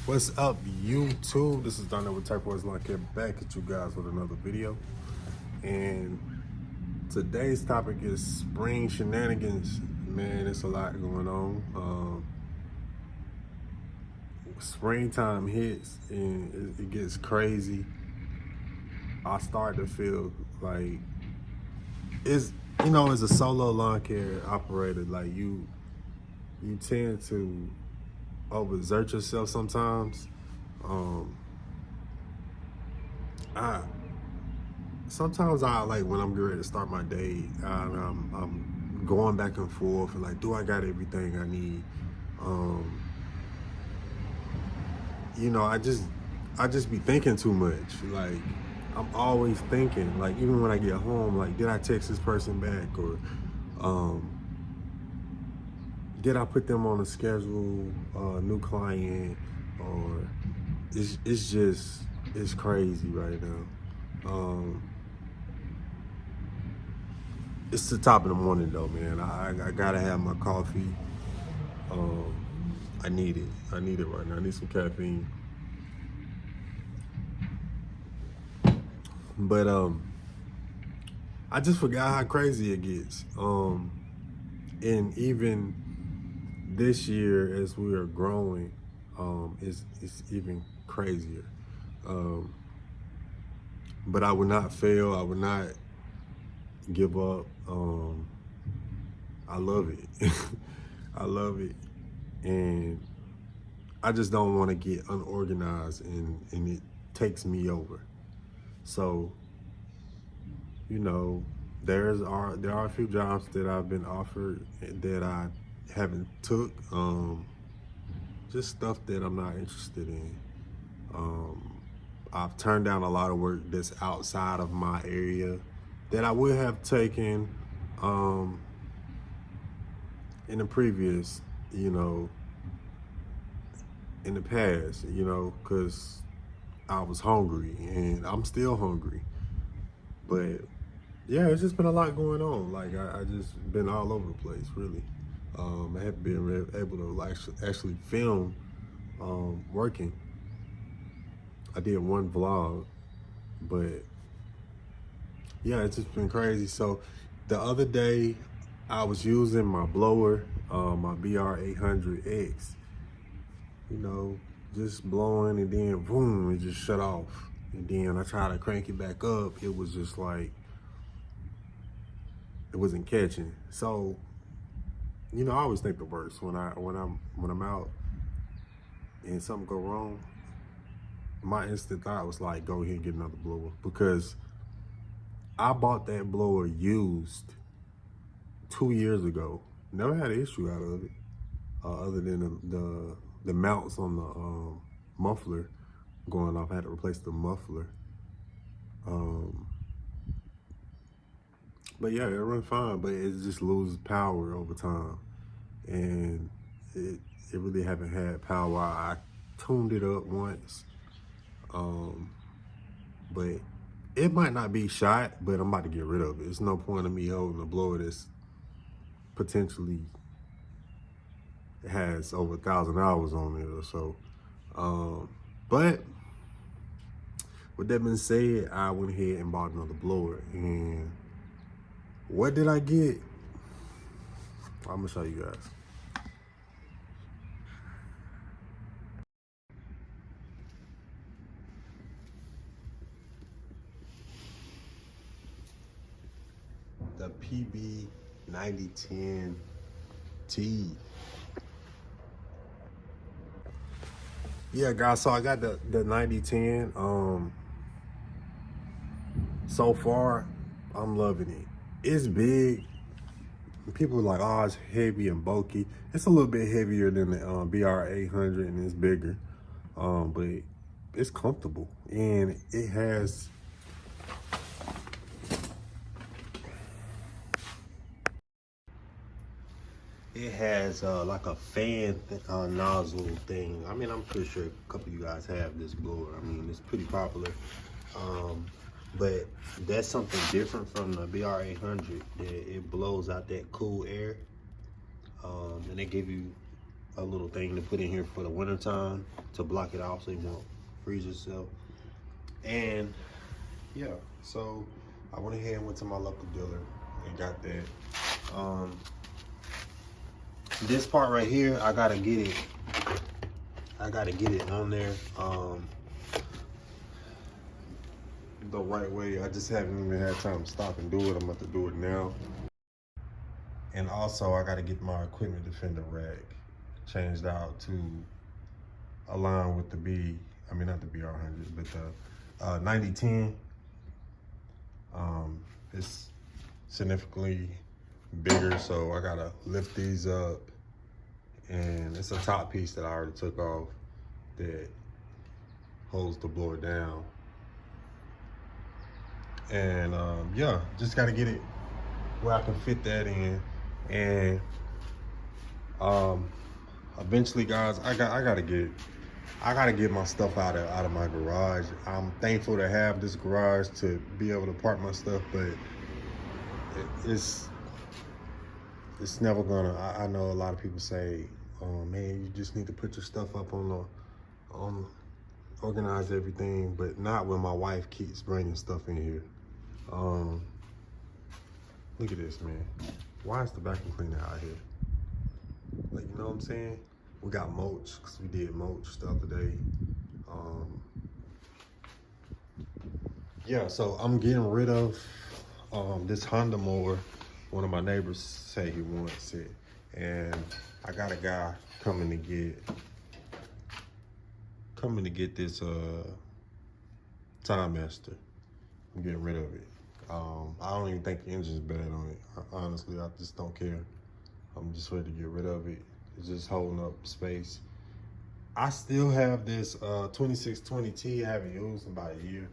What's up, YouTube? This is Donna with Turquoise Lawn Care back at you guys with another video. And today's topic is spring shenanigans. Man, it's a lot going on. Springtime hits and it gets crazy. I start to feel like as a solo lawn care operator, like you tend to overexert yourself sometimes. I Sometimes I like when I'm getting ready to start my day, I'm going back and forth and like, do I got everything I need? Um, I just be thinking too much. Like I'm always thinking. Like even when I get home, like did I text this person back or um, did I put them on a schedule, new client, or it's crazy right now. It's the top of the morning though, man. I gotta have my coffee. Um, I need it. I need it right now. I need some caffeine. But I just forgot how crazy it gets. And even this year, as we are growing, it's even crazier. Um, but I would not fail. I would not give up. I love it. I love it. And I just don't want to get unorganized and it takes me over. So, you know, there are a few jobs that I've been offered that I haven't took. Just stuff that I'm not interested in. I've turned down a lot of work that's outside of my area that I would have taken in the previous, you know, in the past, because I was hungry and I'm still hungry. But yeah, it's just been a lot going on. Like I just been all over the place, really. I haven't been able to actually film working. I did one vlog, but yeah, it's just been crazy. So the other day, I was using my blower, my BR800X, just blowing and then boom, it just shut off. And then I tried to crank it back up. It was just like, it wasn't catching. So, I always think the worst when I'm out and something go wrong. My instant thought was like, go ahead and get another blower, because I bought that blower used 2 years ago. Never had an issue out of it, other than the mounts on the muffler going off. I had to replace the muffler. But yeah, it runs fine, but it just loses power over time. And it really haven't had power. I tuned it up once, but it might not be shot, but I'm about to get rid of it. It's no point in me holding a blower that's potentially has over 1,000 hours on it or so. But with that being said, I went ahead and bought another blower. And what did I get? I'm gonna show you guys. The PB 9010T. Yeah, guys, so I got the 9010. So far, I'm loving it. It's big. People are like, oh, it's heavy and bulky. It's a little bit heavier than the BR800 and it's bigger. But it's comfortable. And it has like a fan nozzle thing. I mean, I'm pretty sure a couple of you guys have this blower. I mean, it's pretty popular. But that's something different from the BR800. It blows out that cool air, and they give you a little thing to put in here for the winter time to block it off so you won't freeze yourself. And yeah, so I went ahead and went to my local dealer and got that. This part right here, I gotta get it on there the right way. I just haven't even had time to stop and do it. I'm about to do it now. And also I gotta get my equipment defender rack changed out to align with the not the BR100, but the 9010. It's significantly bigger, so I gotta lift these up, and it's a top piece that I already took off that holds the blower down. And yeah, just gotta get it where I can fit that in. And eventually, guys, I gotta get my stuff out of my garage. I'm thankful to have this garage to be able to park my stuff, but it's never gonna. I know a lot of people say, "Oh man, you just need to put your stuff up on organize everything," but not when my wife keeps bringing stuff in here. Look at this, man. Why is the vacuum cleaner out here? Like, you know what I'm saying? We got mulch, because we did mulch the other day. Yeah, so I'm getting rid of this Honda mower. One of my neighbors said he wants it, and I got a guy coming to get this Time Master. I'm getting rid of it. I don't even think the engine's bad on it. Honestly, I just don't care. I'm just ready to get rid of it. It's just holding up space. I still have this 2620T I haven't used in about a year.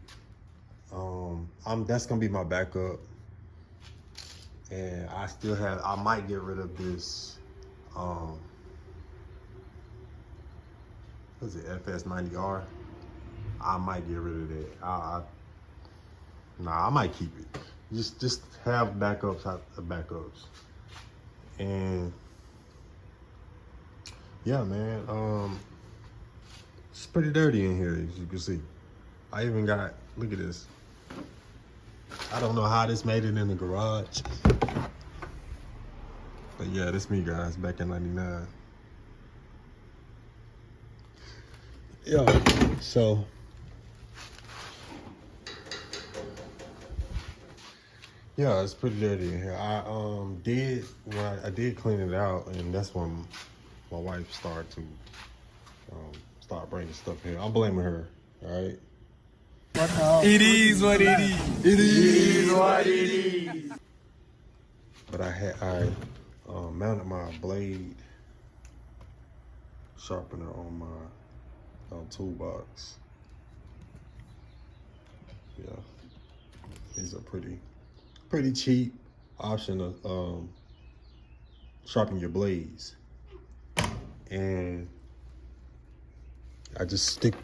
That's gonna be my backup. And I might get rid of this, what is it, FS90R? I might get rid of that. Nah, I might keep it. Just have backups. And yeah, man, it's pretty dirty in here, as you can see. I even got, look at this. I don't know how this made it in the garage. But yeah, this me, guys, back in '99. Yeah, so yeah, it's pretty dirty in here. I did clean it out, and that's when my wife started to start bringing stuff here. I'm blaming her, all right? It is what it is. It is what it is. But I mounted my blade sharpener on my toolbox. Yeah, these are pretty cheap option to sharpen your blades. And I just stick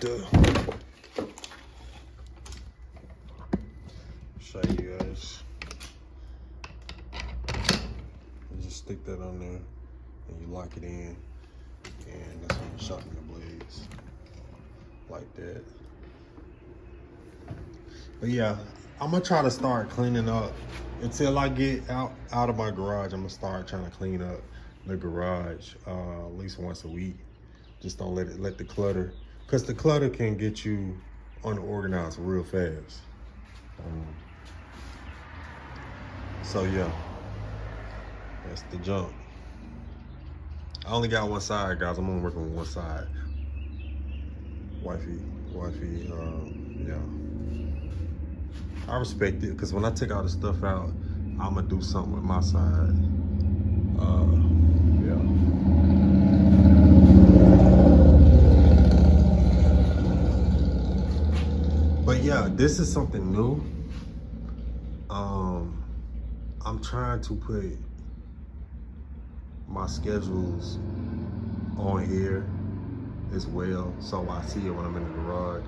show you guys. You just stick that on there and you lock it in, and that's when you sharpen your blades like that. But yeah, I'm gonna try to start cleaning up until I get out of my garage. I'm gonna start trying to clean up the garage at least once a week. Just don't let the clutter, because the clutter can get you unorganized real fast. So yeah, that's the jump. I only got one side, guys. I'm only working with one side. Wifey, yeah. I respect it, because when I take all the stuff out, I'm gonna do something with my side. Yeah. But yeah, this is something new. I'm trying to put my schedules on here as well, so I see it when I'm in the garage.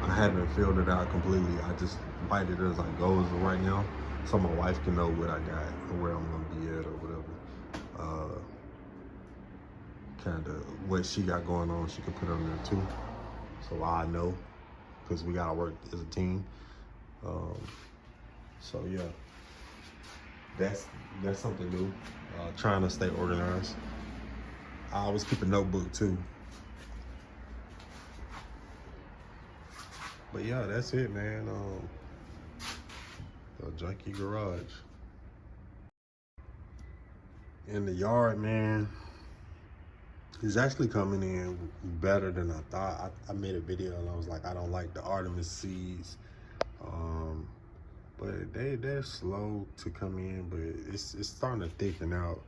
I haven't filled it out completely. I just write it as I go as of right now, so my wife can know what I got or where I'm gonna be at or whatever. kind of what she got going on, she could put on there too. So I know, because we gotta work as a team. So yeah, that's something new. Trying to stay organized. I always keep a notebook too. But yeah, that's it, man. The junkie garage. In the yard, man, it's actually coming in better than I thought. I made a video and I was like, I don't like the Artemis seeds. But they're slow to come in, but it's starting to thicken out.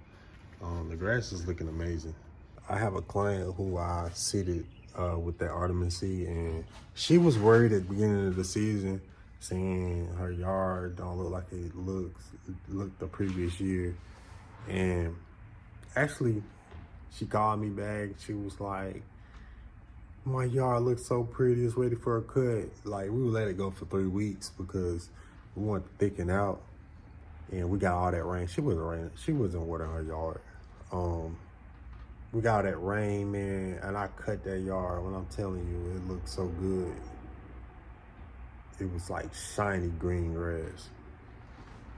The grass is looking amazing. I have a client who I seeded with that Artemis seed, and she was worried at the beginning of the season, saying her yard don't look like it looked the previous year. And actually, she called me back. She was like, my yard looks so pretty, it's ready for a cut. Like, we would let it go for 3 weeks because we wanted to thicken out, and we got all that rain. She wasn't watering her yard. We got all that rain, man, and I cut that yard. When I'm telling you, it looked so good. It was like shiny green grass.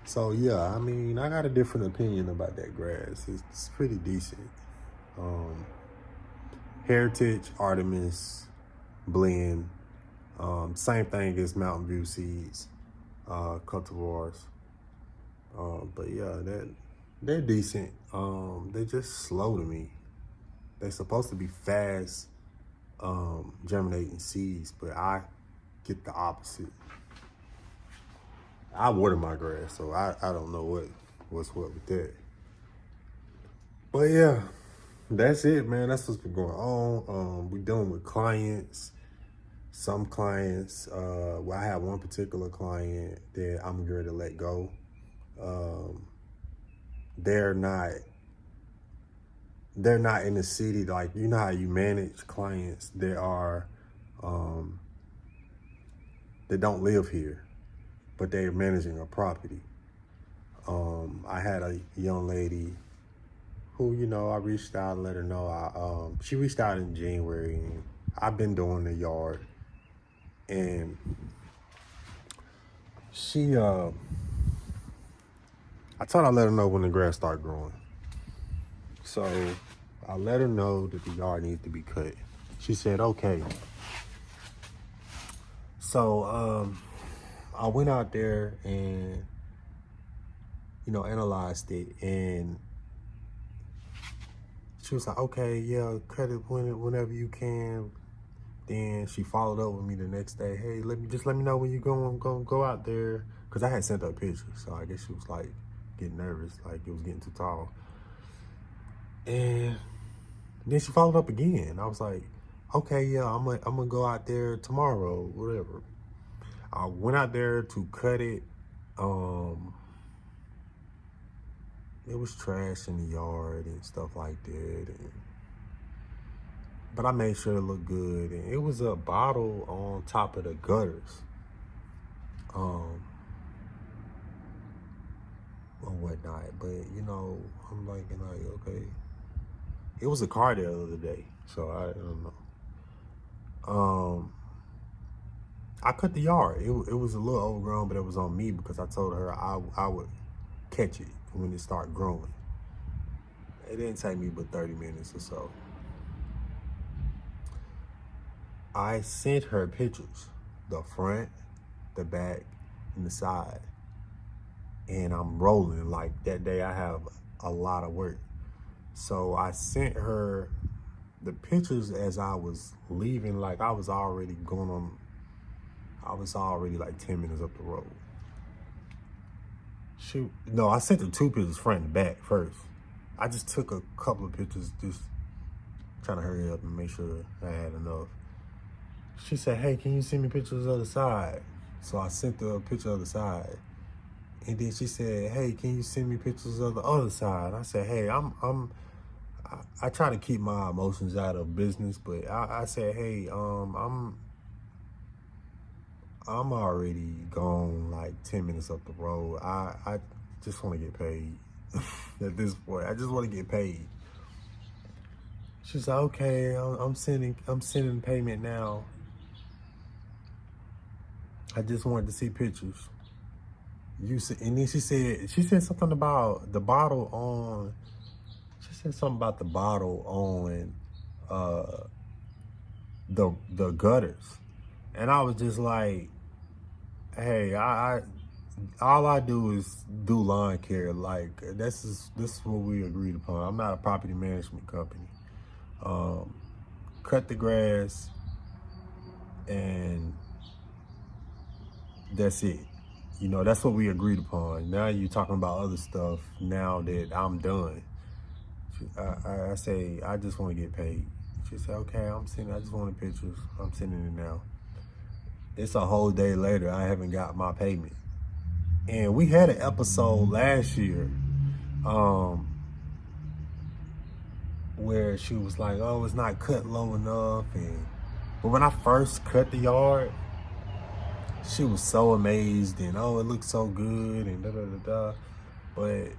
So yeah, I mean, I got a different opinion about that grass. It's pretty decent. Heritage, Artemis, blend. Same thing as Mountain View seeds, cultivars. But yeah, they're decent. They're just slow to me. They're supposed to be fast germinating seeds, but I get the opposite. I water my grass, so I don't know what's what with that. But yeah, that's it, man. That's what's been going on. We dealing with clients. Some clients, well, I have one particular client that I'm going to let go. They're not in the city. Like, you know how you manage clients that are, that don't live here, but they're managing a property. I had a young lady who, you know, I reached out and let her know. She reached out in January, and I've been doing the yard. And she, I told her I'd let her know when the grass start growing. So I let her know that the yard needs to be cut. She said, okay. So I went out there and, you know, analyzed it, and she was like, okay, yeah, cut it whenever you can. Then she followed up with me the next day. Hey, let me know when you go out there, because I had sent her a picture, so I guess she was like getting nervous, like it was getting too tall. And then she followed up again. I was like, okay, yeah, I'm gonna go out there tomorrow, whatever. I went out there to cut it. It was trash in the yard and stuff like that, but I made sure it looked good. And it was a bottle on top of the gutters, or whatnot. But you know, I'm like, okay. It was a car there the other day, so I don't know. I cut the yard. It was a little overgrown, but it was on me because I told her I would catch it when it started growing. It didn't take me but 30 minutes or so. I sent her pictures, the front, the back, and the side. And I'm rolling. Like, that day I have a lot of work. So I sent her the pictures as I was leaving. Like, I was already like 10 minutes up the road. No, I sent her 2 pictures, front and back first. I just took a couple of pictures, just trying to hurry up and make sure I had enough. She said, hey, can you send me pictures of the side? So I sent her a picture of the side. And then she said, hey, can you send me pictures of the other side? I said, hey, I try to keep my emotions out of business, but I said, hey, I'm already gone like 10 minutes up the road. I just want to get paid at this point. I just want to get paid. She's like, okay, I'm sending payment now. I just wanted to see pictures. And then she said something about the bottle on. She said something about the bottle on the gutters, and I was just like, hey, I all I do is do lawn care. Like this is what we agreed upon. I'm not a property management company. Cut the grass, and that's it. You know, that's what we agreed upon. Now you're talking about other stuff. Now that I'm done, I say I just want to get paid. She said, okay, I just wanted pictures. I'm sending it now. It's a whole day later. I haven't got my payment. And we had an episode last year where she was like, oh, it's not cut low enough. But when I first cut the yard, she was so amazed and, oh, it looks so good and da-da-da-da. But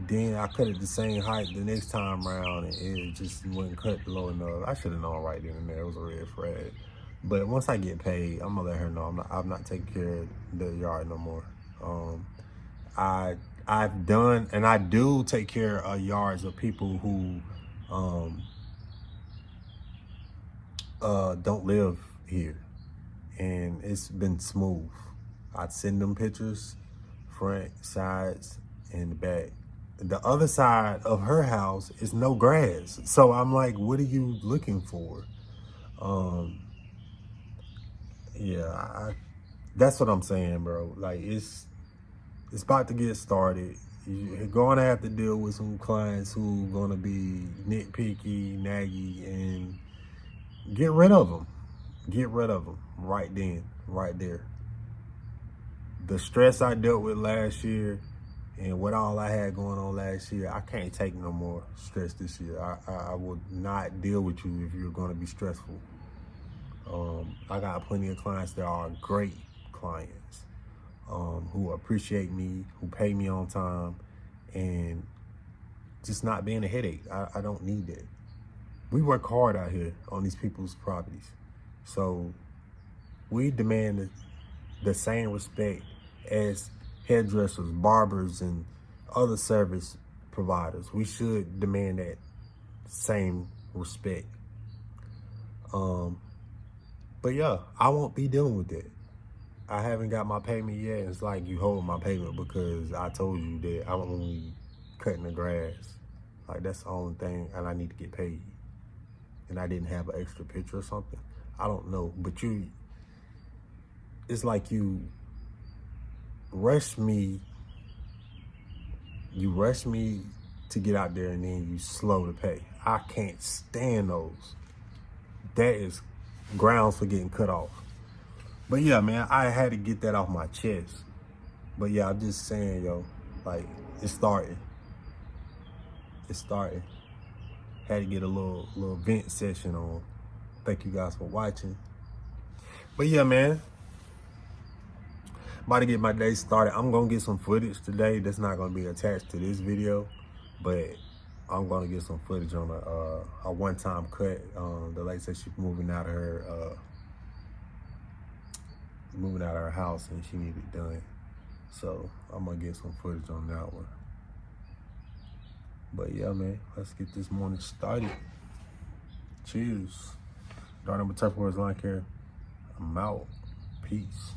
then I cut it the same height the next time around and it just wasn't cut low enough. I should have known right then and there. It was a red flag. But once I get paid, I'm gonna let her know I'm not taking care of the yard no more. I've done, and I do take care of yards of people who don't live here, and it's been smooth. I'd send them pictures, front, sides, and the back. The other side of her house is no grass, so I'm like, what are you looking for? Yeah, that's what I'm saying, bro. Like it's about to get started. You're going to have to deal with some clients who are going to be nitpicky, naggy, and get rid of them. Get rid of them right then, right there. The stress I dealt with last year and what all I had going on last year, I can't take no more stress this year. I would not deal with you if you're going to be stressful. I got plenty of clients that are great clients. Who appreciate me, who pay me on time, and just not being a headache. I don't need that. We work hard out here on these people's properties. So we demand the same respect as hairdressers, barbers, and other service providers. We should demand that same respect. But yeah, I won't be dealing with that. I haven't got my payment yet. It's like you hold my payment because I told you that I'm only cutting the grass. Like that's the only thing, and I need to get paid. And I didn't have an extra picture or something. I don't know, but it's like you rush me to get out there and then you slow to pay. I can't stand those. That is grounds for getting cut off. But yeah, man, I had to get that off my chest. But yeah, I'm just saying, yo, like, it's starting. It's starting. Had to get a little vent session on. Thank you guys for watching. But yeah, man, about to get my day started. I'm gonna get some footage today that's not gonna be attached to this video, but I'm gonna get some footage on a one-time cut. The lady said she's moving out of her house and she needed it done. So I'm gonna get some footage on that one. But yeah, man, let's get this morning started. Cheers. Darn number Turf Wars Lawn Care. I'm out. Peace.